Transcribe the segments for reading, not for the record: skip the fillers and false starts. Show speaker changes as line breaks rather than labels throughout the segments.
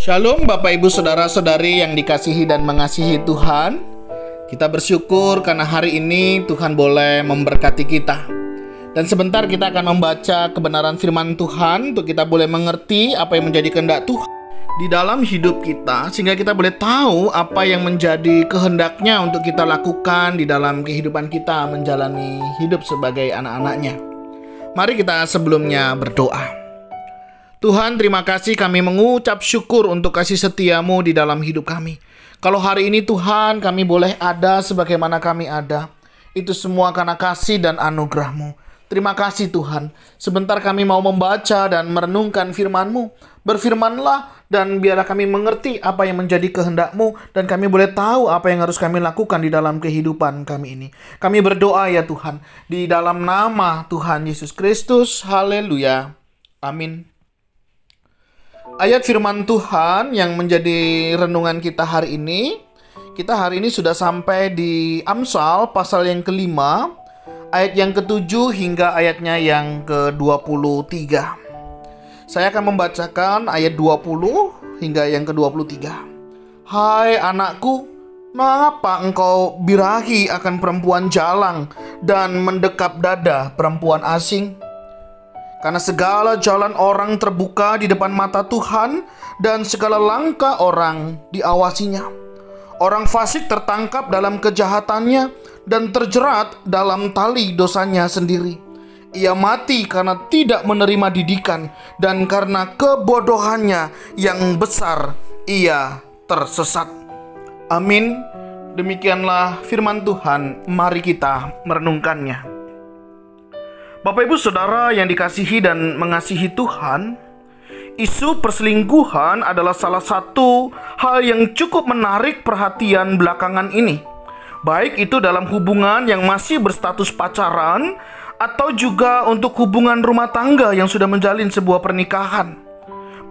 Shalom Bapak Ibu Saudara-saudari yang dikasihi dan mengasihi Tuhan. Kita bersyukur karena hari ini Tuhan boleh memberkati kita. Dan sebentar kita akan membaca kebenaran firman Tuhan untuk kita boleh mengerti apa yang menjadi kehendak Tuhan di dalam hidup kita, sehingga kita boleh tahu apa yang menjadi kehendaknya untuk kita lakukan di dalam kehidupan kita menjalani hidup sebagai anak-anaknya. Mari kita sebelumnya berdoa. Tuhan, terima kasih, kami mengucap syukur untuk kasih setiamu di dalam hidup kami. Kalau hari ini Tuhan kami boleh ada sebagaimana kami ada, itu semua karena kasih dan anugerah-Mu. Terima kasih Tuhan. Sebentar kami mau membaca dan merenungkan firman-Mu. Berfirmanlah dan biarlah kami mengerti apa yang menjadi kehendak-Mu, dan kami boleh tahu apa yang harus kami lakukan di dalam kehidupan kami ini. Kami berdoa ya Tuhan, di dalam nama Tuhan Yesus Kristus. Haleluya. Amin. Ayat firman Tuhan yang menjadi renungan kita hari ini, sudah sampai di Amsal pasal yang kelima, ayat yang ke-7 hingga ayatnya yang ke-23. Saya akan membacakan ayat 20 hingga yang ke-23. Hai anakku, mengapa engkau birahi akan perempuan jalang dan mendekap dada perempuan asing? Karena segala jalan orang terbuka di depan mata Tuhan, dan segala langkah orang diawasinya. Orang fasik tertangkap dalam kejahatannya dan terjerat dalam tali dosanya sendiri. Ia mati karena tidak menerima didikan, dan karena kebodohannya yang besar ia tersesat. Amin. Demikianlah firman Tuhan. Mari kita merenungkannya. Bapak Ibu Saudara yang dikasihi dan mengasihi Tuhan, isu perselingkuhan adalah salah satu hal yang cukup menarik perhatian belakangan ini. Baik itu dalam hubungan yang masih berstatus pacaran, atau juga untuk hubungan rumah tangga yang sudah menjalin sebuah pernikahan.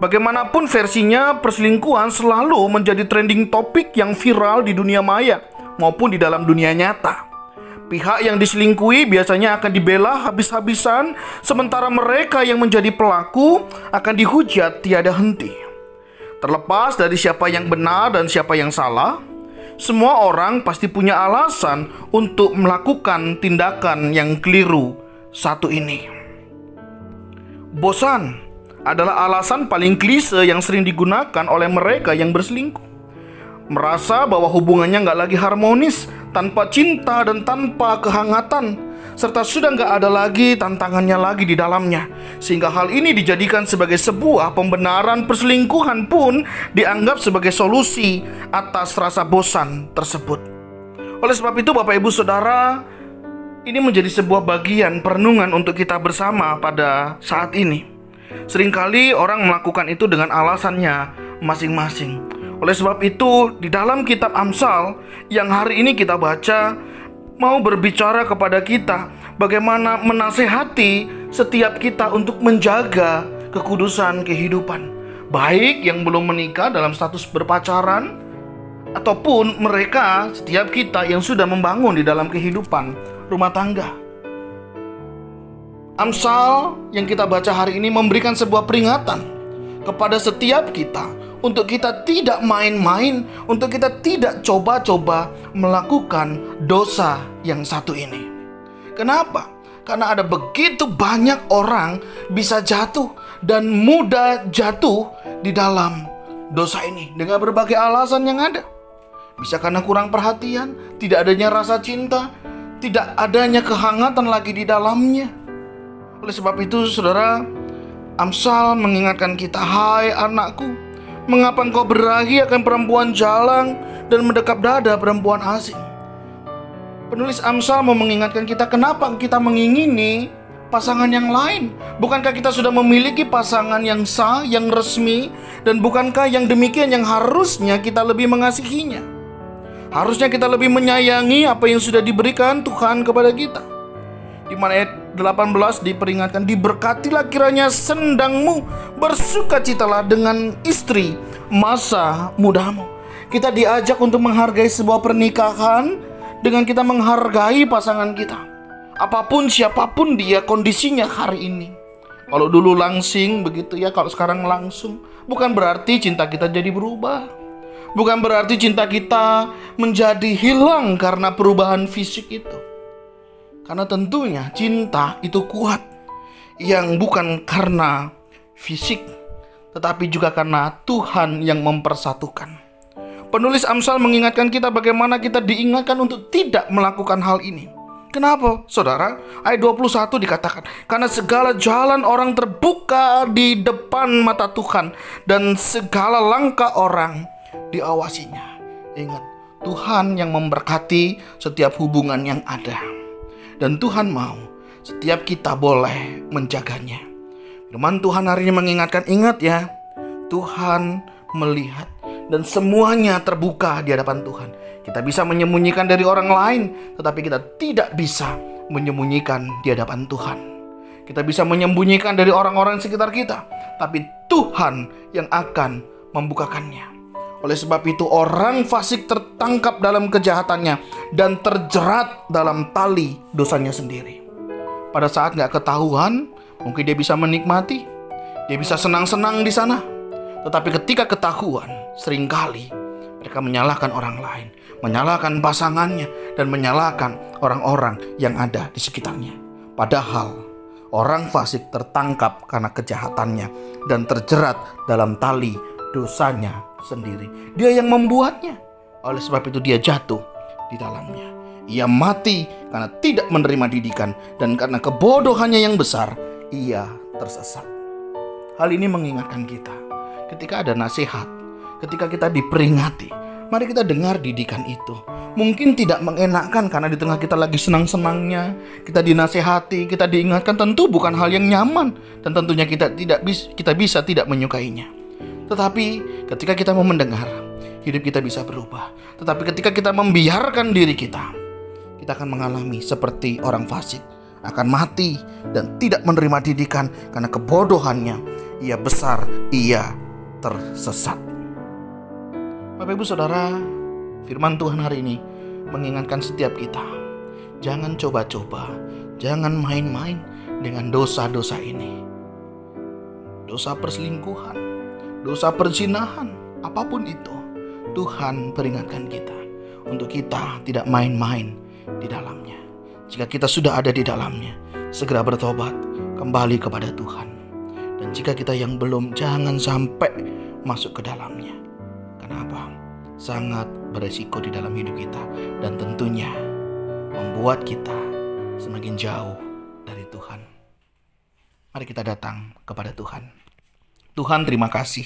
Bagaimanapun versinya, perselingkuhan selalu menjadi trending topik yang viral di dunia maya maupun di dalam dunia nyata. Pihak yang diselingkuhi biasanya akan dibela habis-habisan, sementara mereka yang menjadi pelaku akan dihujat tiada henti. Terlepas dari siapa yang benar dan siapa yang salah, semua orang pasti punya alasan untuk melakukan tindakan yang keliru satu ini. Bosan adalah alasan paling klise yang sering digunakan oleh mereka yang berselingkuh. Merasa bahwa hubungannya nggak lagi harmonis, tanpa cinta dan tanpa kehangatan, serta sudah nggak ada lagi tantangannya lagi di dalamnya. Sehingga hal ini dijadikan sebagai sebuah pembenaran perselingkuhan pun dianggap sebagai solusi atas rasa bosan tersebut. Oleh sebab itu Bapak Ibu Saudara, ini menjadi sebuah bagian perenungan untuk kita bersama pada saat ini. Seringkali orang melakukan itu dengan alasannya masing-masing. Oleh sebab itu, di dalam kitab Amsal yang hari ini kita baca, mau berbicara kepada kita bagaimana menasehati setiap kita untuk menjaga kekudusan kehidupan. Baik yang belum menikah dalam status berpacaran, ataupun mereka, setiap kita yang sudah membangun di dalam kehidupan rumah tangga. Amsal yang kita baca hari ini memberikan sebuah peringatan kepada setiap kita untuk kita tidak main-main, untuk kita tidak coba-coba melakukan dosa yang satu ini. Kenapa? Karena ada begitu banyak orang bisa jatuh dan mudah jatuh di dalam dosa ini dengan berbagai alasan yang ada. Bisa karena kurang perhatian, tidak adanya rasa cinta, tidak adanya kehangatan lagi di dalamnya. Oleh sebab itu saudara, Amsal mengingatkan kita, hai anakku, mengapa engkau berahi akan perempuan jalang dan mendekap dada perempuan asing? Penulis Amsal mau mengingatkan kita, kenapa kita mengingini pasangan yang lain? Bukankah kita sudah memiliki pasangan yang sah, yang resmi? Dan bukankah yang demikian yang harusnya kita lebih mengasihinya? Harusnya kita lebih menyayangi apa yang sudah diberikan Tuhan kepada kita. Di mana ayat 18 diperingatkan, diberkatilah kiranya sendangmu, bersukacitalah dengan istri masa mudamu. Kita diajak untuk menghargai sebuah pernikahan dengan kita menghargai pasangan kita. Apapun siapapun dia kondisinya hari ini. Kalau dulu langsing begitu ya, kalau sekarang langsung. Bukan berarti cinta kita jadi berubah. Bukan berarti cinta kita menjadi hilang karena perubahan fisik itu. Karena tentunya cinta itu kuat, yang bukan karena fisik, tetapi juga karena Tuhan yang mempersatukan. Penulis Amsal mengingatkan kita bagaimana kita diingatkan untuk tidak melakukan hal ini. Kenapa, saudara? Ayat 21 dikatakan, karena segala jalan orang terbuka di depan mata Tuhan, dan segala langkah orang diawasinya. Ingat, Tuhan yang memberkati setiap hubungan yang ada. Dan Tuhan mau setiap kita boleh menjaganya. Firman Tuhan hari ini mengingatkan, ingat ya, Tuhan melihat dan semuanya terbuka di hadapan Tuhan. Kita bisa menyembunyikan dari orang lain, tetapi kita tidak bisa menyembunyikan di hadapan Tuhan. Kita bisa menyembunyikan dari orang-orang sekitar kita, tapi Tuhan yang akan membukakannya. Oleh sebab itu orang fasik tertangkap dalam kejahatannya dan terjerat dalam tali dosanya sendiri. Pada saat gak ketahuan, mungkin dia bisa menikmati, dia bisa senang-senang di sana. Tetapi ketika ketahuan, seringkali mereka menyalahkan orang lain, menyalahkan pasangannya, dan menyalahkan orang-orang yang ada di sekitarnya. Padahal orang fasik tertangkap karena kejahatannya dan terjerat dalam tali dosanya sendiri. Dia yang membuatnya. Oleh sebab itu dia jatuh di dalamnya. Ia mati karena tidak menerima didikan, dan karena kebodohannya yang besar, ia tersesat. Hal ini mengingatkan kita, ketika ada nasihat, ketika kita diperingati, mari kita dengar didikan itu. Mungkin tidak mengenakkan karena di tengah kita lagi senang-senangnya, kita dinasihati, kita diingatkan, tentu bukan hal yang nyaman, dan tentunya kita bisa tidak menyukainya. Tetapi ketika kita mau mendengar, hidup kita bisa berubah. Tetapi ketika kita membiarkan diri kita akan mengalami seperti orang fasik, akan mati dan tidak menerima didikan karena kebodohannya. Ia besar, ia tersesat. Bapak Ibu Saudara, firman Tuhan hari ini mengingatkan setiap kita, jangan coba-coba, jangan main-main dengan dosa-dosa ini. Dosa perselingkuhan, dosa perzinahan, apapun itu, Tuhan peringatkan kita untuk kita tidak main-main di dalamnya. Jika kita sudah ada di dalamnya, segera bertobat, kembali kepada Tuhan. Dan jika kita yang belum, jangan sampai masuk ke dalamnya. Kenapa? Sangat beresiko di dalam hidup kita, dan tentunya membuat kita semakin jauh dari Tuhan. Mari kita datang kepada Tuhan. Tuhan, terima kasih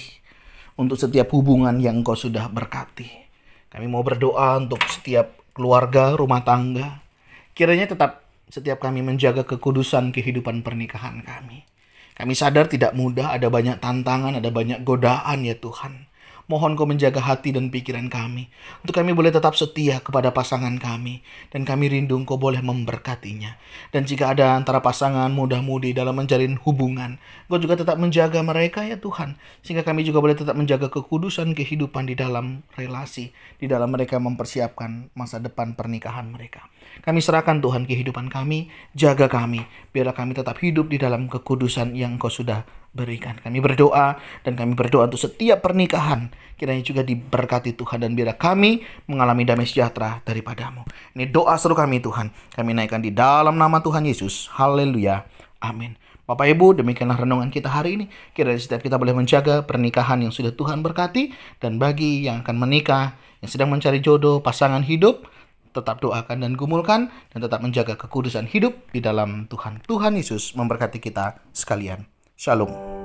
untuk setiap hubungan yang Engkau sudah berkati. Kami mau berdoa untuk setiap keluarga, rumah tangga. Kiranya tetap setiap kami menjaga kekudusan kehidupan pernikahan kami. Kami sadar tidak mudah, ada banyak tantangan, ada banyak godaan ya Tuhan. Mohon Kau menjaga hati dan pikiran kami, untuk kami boleh tetap setia kepada pasangan kami, dan kami rindu Kau boleh memberkatinya. Dan jika ada antara pasangan muda-mudi dalam menjalin hubungan, Kau juga tetap menjaga mereka ya Tuhan, sehingga kami juga boleh tetap menjaga kekudusan kehidupan di dalam relasi, di dalam mereka mempersiapkan masa depan pernikahan mereka. Kami serahkan Tuhan kehidupan kami, jaga kami, biarlah kami tetap hidup di dalam kekudusan yang Kau sudah berikan. Kami berdoa, dan kami berdoa untuk setiap pernikahan, kiranya juga diberkati Tuhan, dan biarlah kami mengalami damai sejahtera daripada-Mu. Ini doa seru kami Tuhan, kami naikkan di dalam nama Tuhan Yesus. Haleluya, amin. Bapak Ibu, demikianlah renungan kita hari ini. Kiranya setiap kita boleh menjaga pernikahan yang sudah Tuhan berkati, dan bagi yang akan menikah, yang sedang mencari jodoh, pasangan hidup, tetap doakan dan gumulkan, dan tetap menjaga kekudusan hidup di dalam Tuhan. Tuhan Yesus memberkati kita sekalian. Shalom.